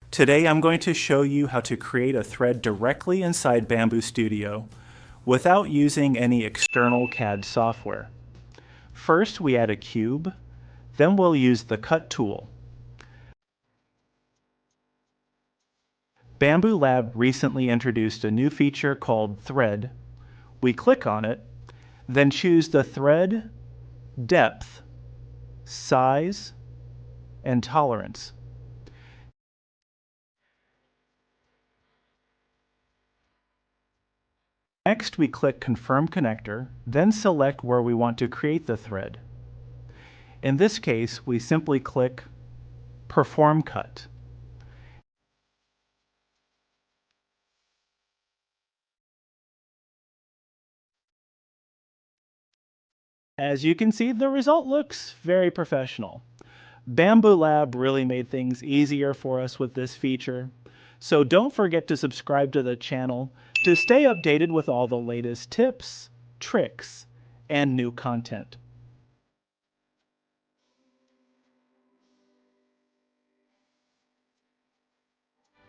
Today I'm going to show you how to create a thread directly inside Bambu Studio without using any external CAD software. First we add a cube, then we'll use the Cut tool. Bambu Lab recently introduced a new feature called Thread. We click on it, then choose the thread, depth, size, and tolerance. Next, we click Confirm Connector, then select where we want to create the thread. In this case, we simply click Perform Cut. As you can see, the result looks very professional. Bambu Lab really made things easier for us with this feature, so don't forget to subscribe to the channel to stay updated with all the latest tips, tricks, and new content.